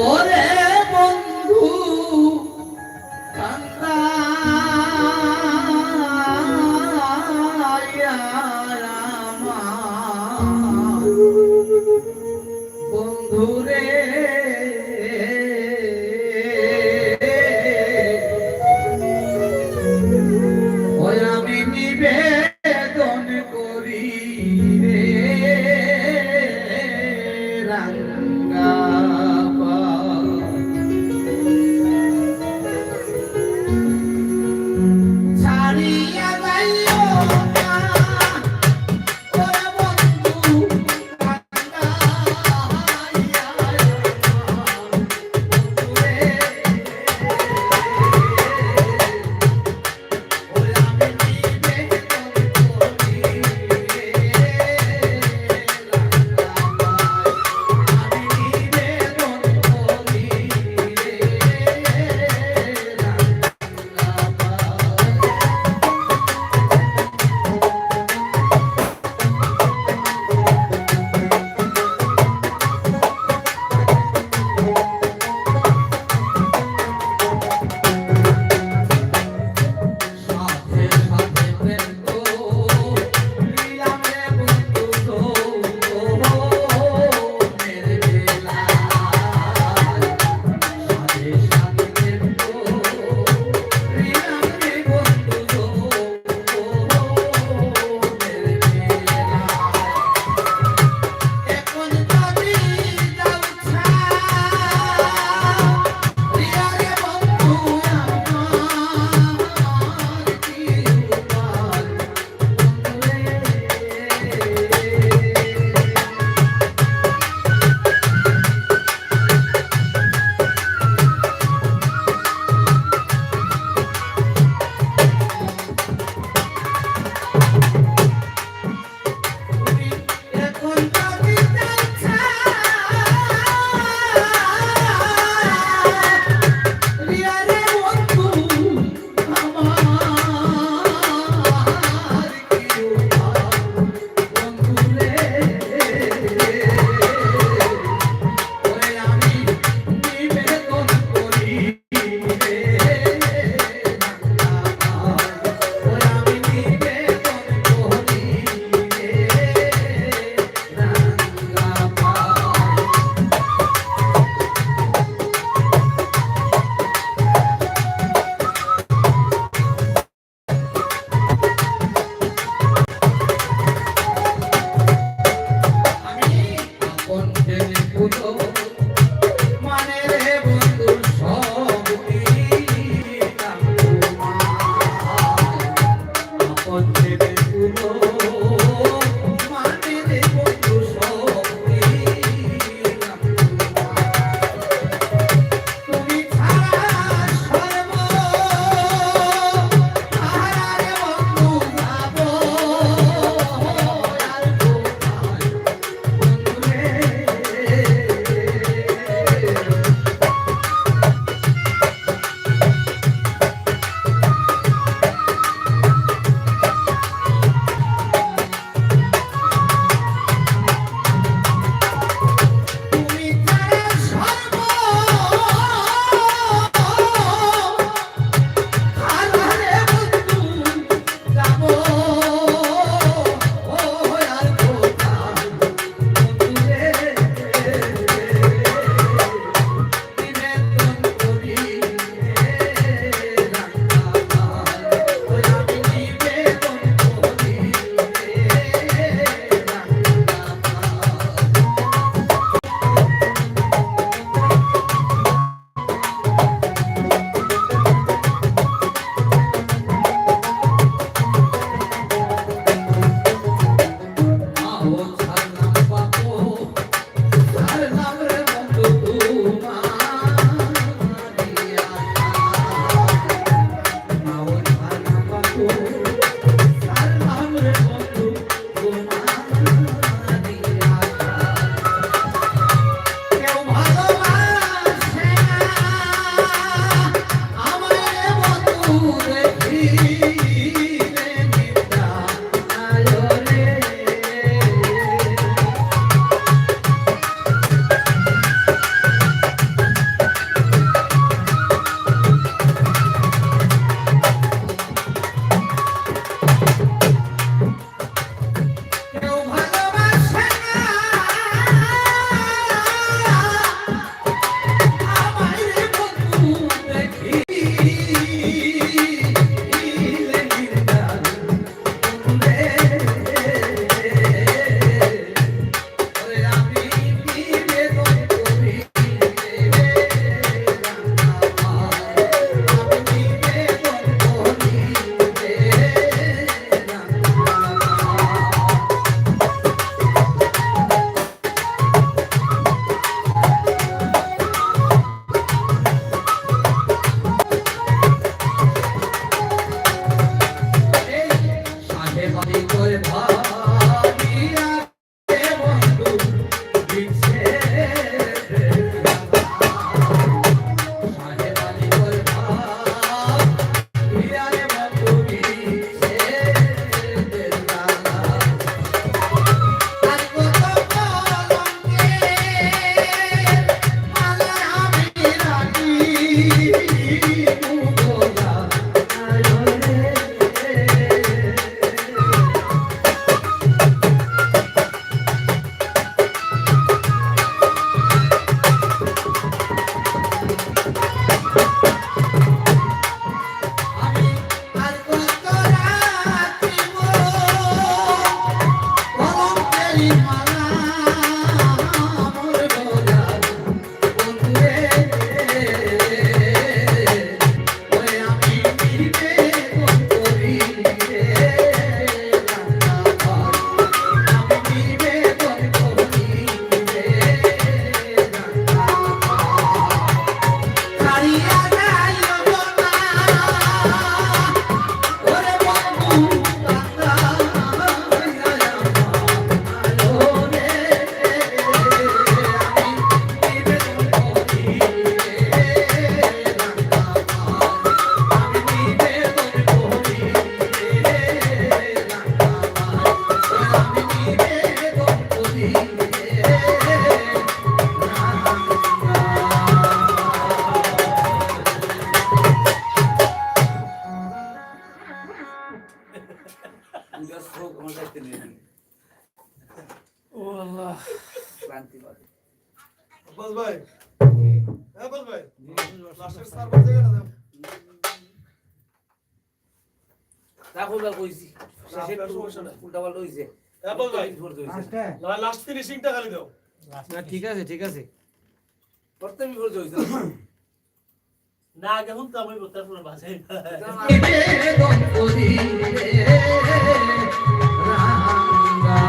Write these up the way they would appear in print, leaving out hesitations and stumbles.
ওরে বন্ধু কান্দাইয়া আমার বন্ধুরে ওই আমি নিবেদন করি রে রাঙ্গা আব্বাস ভাই আব্বাস ভাই লাস্টের সার্ভার জায়গাটা দাও রাখুলবার কইছি শেষে সমস্যা নাই উল্টা পাল্টা হইছে আব্বাস ভাই লাস্টে লাস্ট ফিনিশিংটা খালি দাও না ঠিক আছে করতে বিপদ হইছে না আগে হুন তো আমি বলতে পুরো বাজে নিবেদন করি রে রাঙ্গা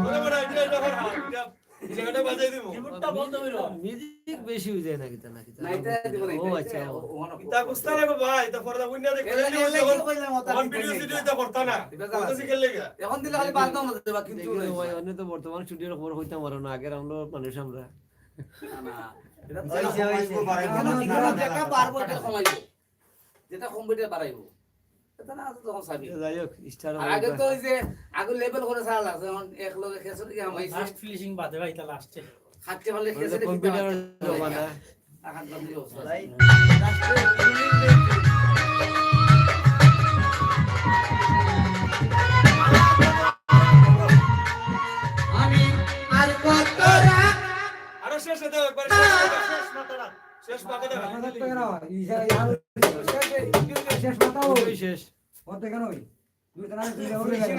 ওরে বড় এটা কর এই জায়গাটা বাজাই দেব কিবোর্ডটা বন্ধ হইলো মিউজিক বেশি হয়ে যায় নাকি তা নাইটা দিব না ও আচ্ছা ইতা কুস্তা লাগো ভাই তা পর্দা বুইনা দেখে ওয়ান ভিডিও সিডিও ইতা করতা না কত শিখে লাগা এখন দিলে খালি বাদ দাও না দেবা কিন্তু ভাই অন্য তো বর্তমান স্টুডিওর খবর হইতাম পারো না আগের আমরা মানুষ আমরা না এটা দেখা পারবো এটা কমাইবো যেটা কম্পিউটার বাড়াইবো এটা না আছে তখন সাবি যাই হোক স্টার আর আগে তো ওই যে আগে লেভেল করে ছাড়া লাগছে এখন এক লগে খেসে কি আমাইছে লাস্ট ফিনিশিং বাদে ভাই তা লাস্টে খাচ্ছে ভালো খেসে কম্পিউটার জমানা আখান দাম দিও আমি আর কত রাত আরো শেষ দাও একবার শেষ মাত্রা শেষ মাত্রা শেষ মাথা ওই শেষ হতে কেন ওই দুই তারা দুই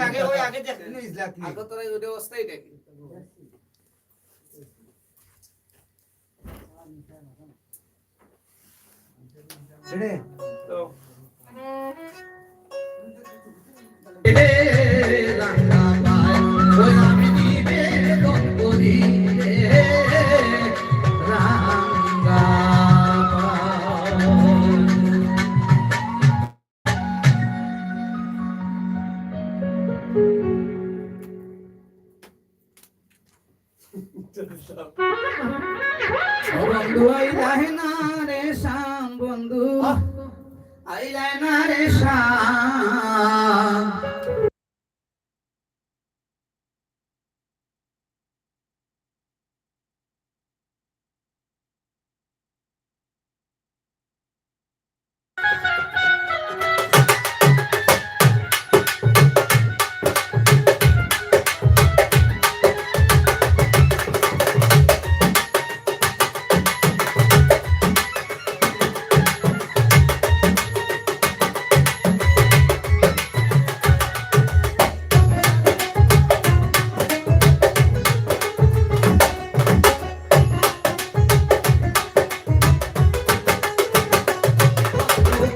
আগে ওই আগে দেখলি আগে তোরা ওই অবস্থাই দেখি রে তো হে রাঙ্গা ভাই ওই আমি নিবেদন করি রে রাঙ্গা বন্ধু আইলাই না রে শ্যাম বন্ধু আইলাই না রে শ্যাম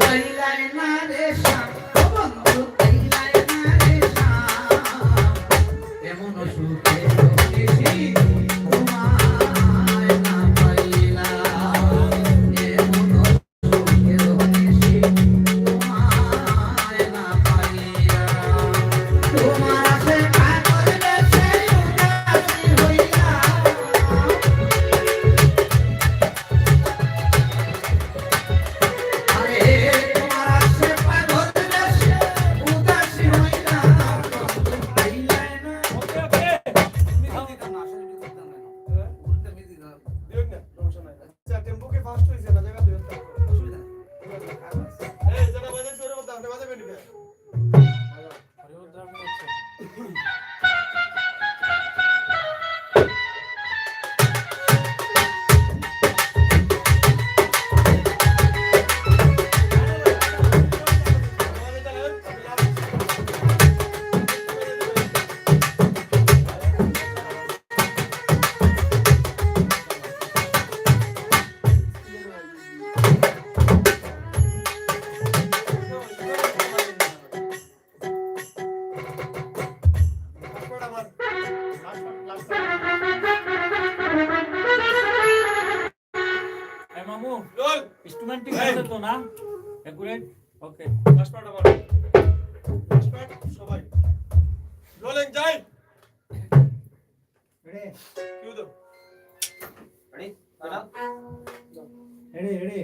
আইলাই না রে শ্যাম বন্ধু আইলাই না রে শ্যাম এমন সুখে রয়েছি তোমায় না পাইলাম এমন সুখে রয়েছি তোমায় না পাইলাম তোমার আশে পাগল বেশে উদাসী হইলাম আরে তোমার আশে পাগল বেশে উদাসী হইলাম আইলাই না ওকে ওকে দিও না সমস্যা নাই আচ্ছা টেম্পো কি ফাস্ট হইছে না জায়গা দিও এই যেটা বাজাইছে ওরে মত আপনি বাজাবেন নিবে এই মামু রোল ইনস্ট্রুমেন্ট ঠিক আছে তো না একুরেট ওকে ফাস্ট পার্ট আমার ফাস্ট পার্ট সবাই রোলিং যাই রে কিউ দাও রে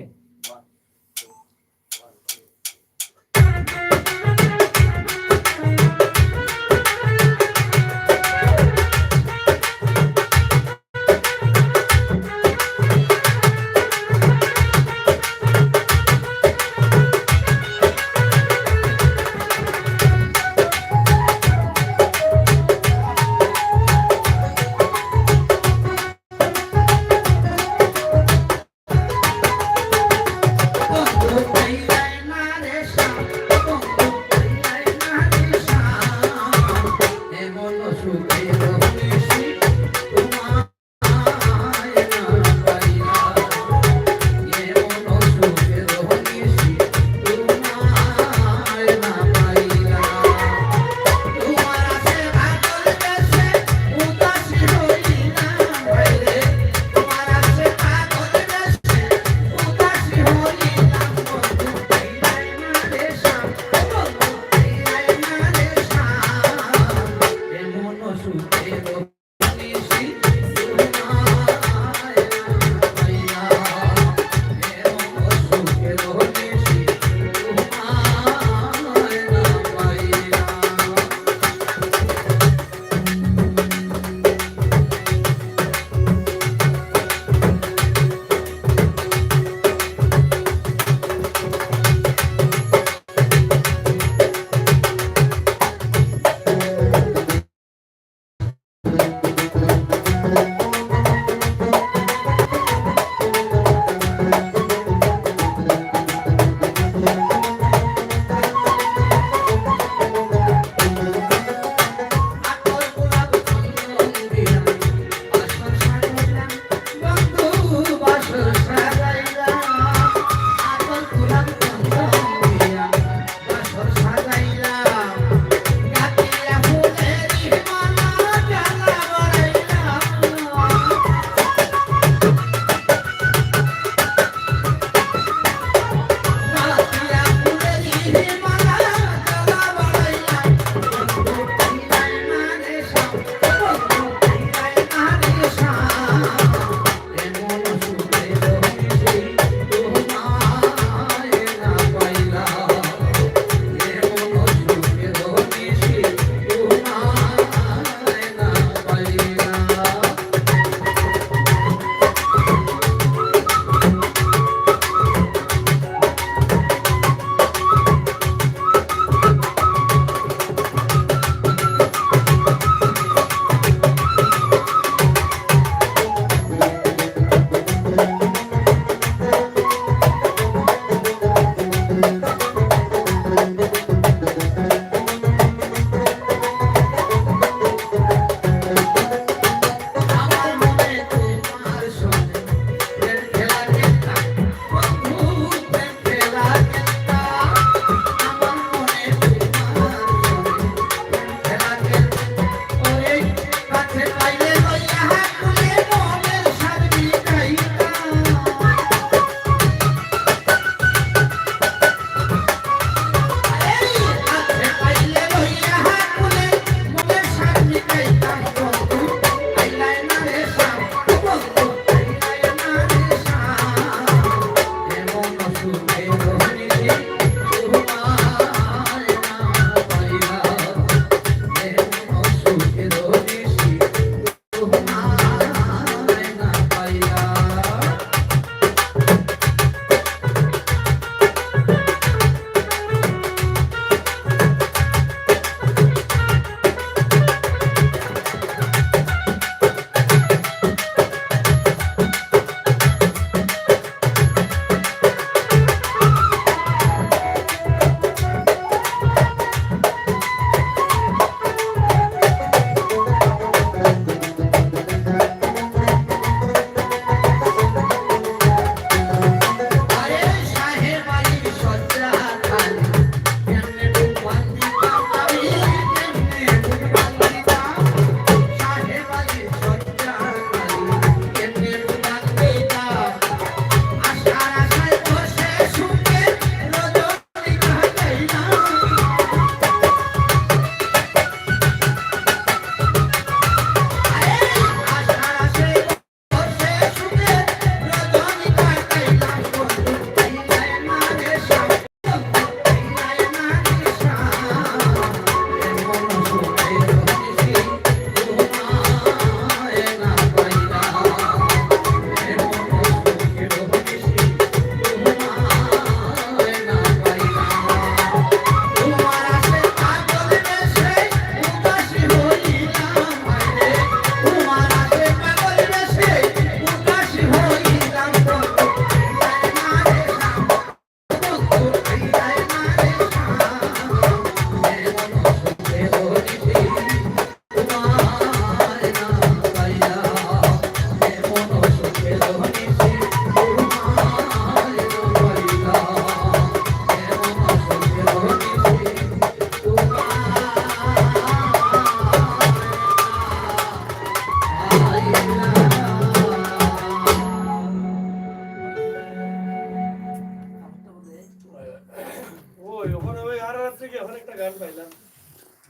ওই ওখানে ওই আর রাত্রে কি ওখানে একটা গান পাইলাম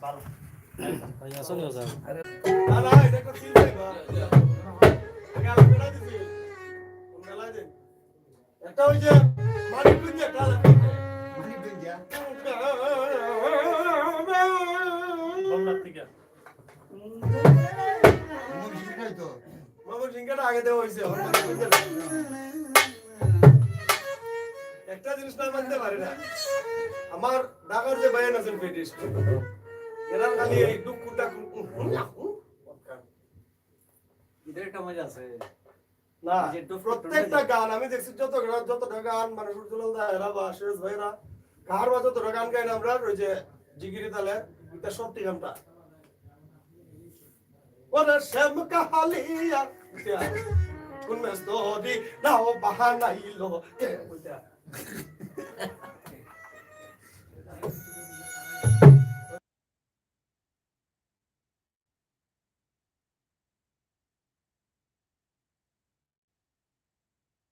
ভালো আসলে স্যার না না এটা একটা সিল পাইবা গান পেড়া দিছি কোন গালা দেন একটা ওই যে মানিক দুই একটা গালা মানিক দুইয়া সোমনাথ থেকে মুখ শিখাই তো মামুর সিংহাটা আগে দেওয়া হয়েছে একটা জিনিস না মানতে পারে না আমার ঢাকার যে ভাইয়ান আছেন ব্রিটিশ এরা খালি এই ডুকুটা এদের একটা মজা আছে না প্রত্যেকটা গান আমি দেখছি যতটা গান মানে সুরজলাল দা এরা বা শেষ ভাইরা কার বা যতটা গান গাই না আমরা ওই যে জিগিরি তালে এটা সত্যি গানটা ওরে শ্যাম কাহালিয়া কোন মেস্তরি নাও বাহানাইলো কে বুঝা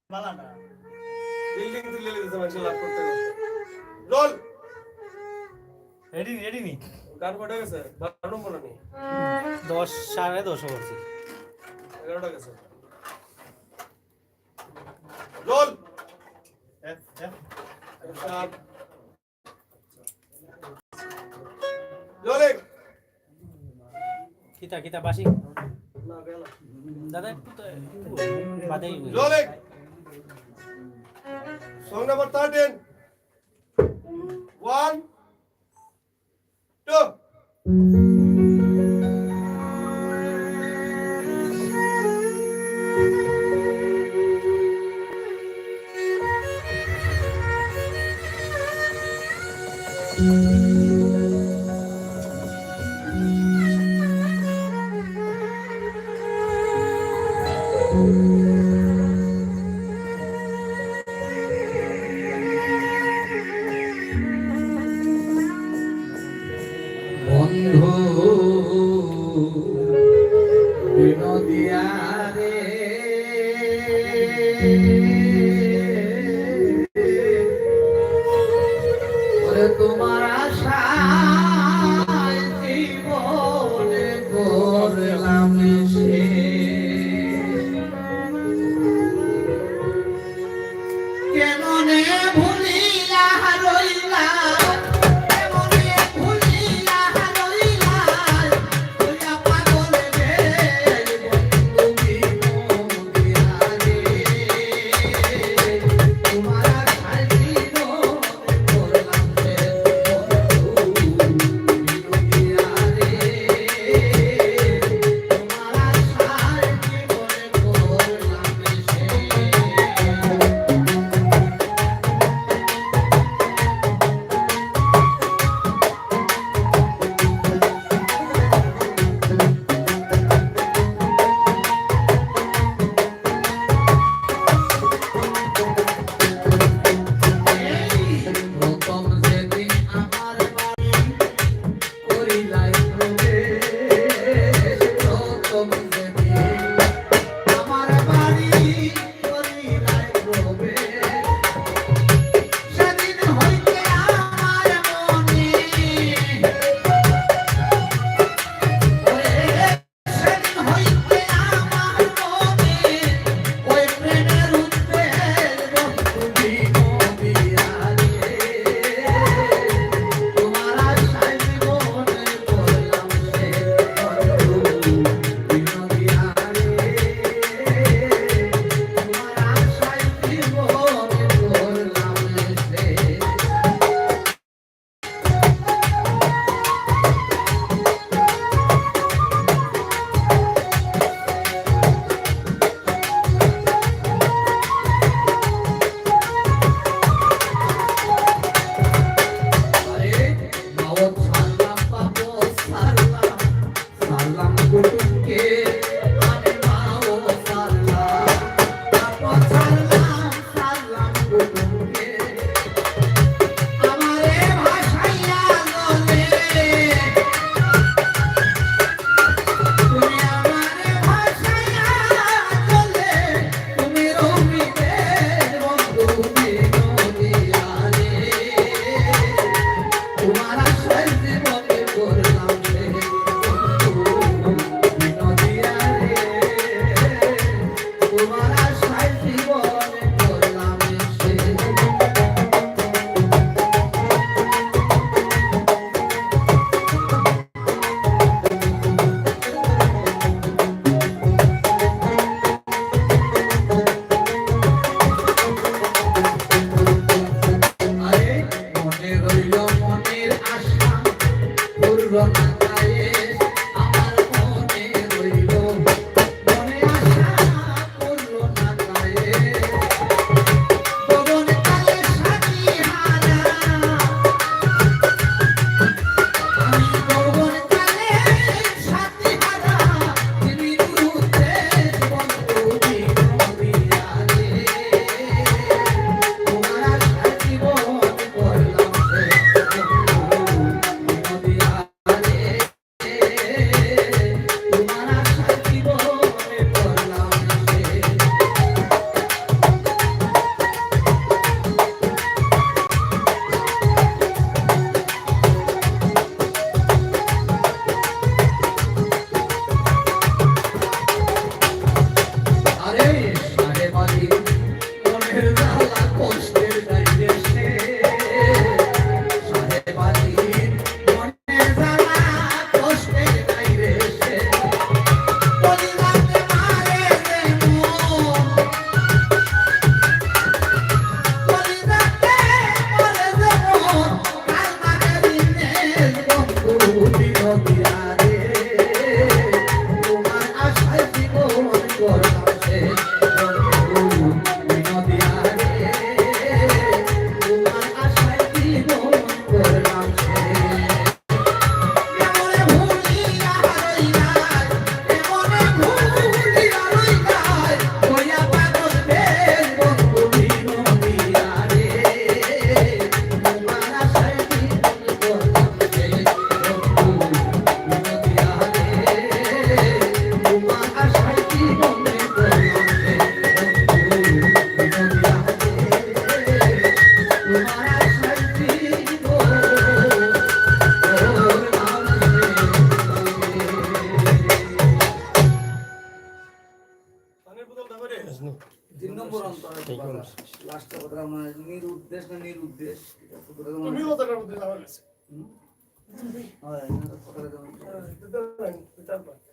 মালানা বিল্ডিং তুলে দিতে মানুষ লাভ করতে রোল রেডি রেডি নি গান কটা গেছে 12 নম্বর নি 10 10:30 করছি 11টা গেছে রোল এফ এফ রোলিং কিতা কিতা বাসি না গেল দাদা একটু তো বাদেই রোলিং song number 13 1 2 বন্ধু বিনোদিয়া রে ওরে তোমার আশায় জীবনে করলাম কেমনে ভুলিলা রইলা কেমনে ভুলিলা রইলা তুইয়া পাগল রে তিন নম্বর অন্তর লাস্টে কথা মানে নিরুদ্দেশ না নিরুদ্দেশ এটা তো কথা তুমি কথাটার মধ্যে যাওয়া গেছে হয় না কথাটা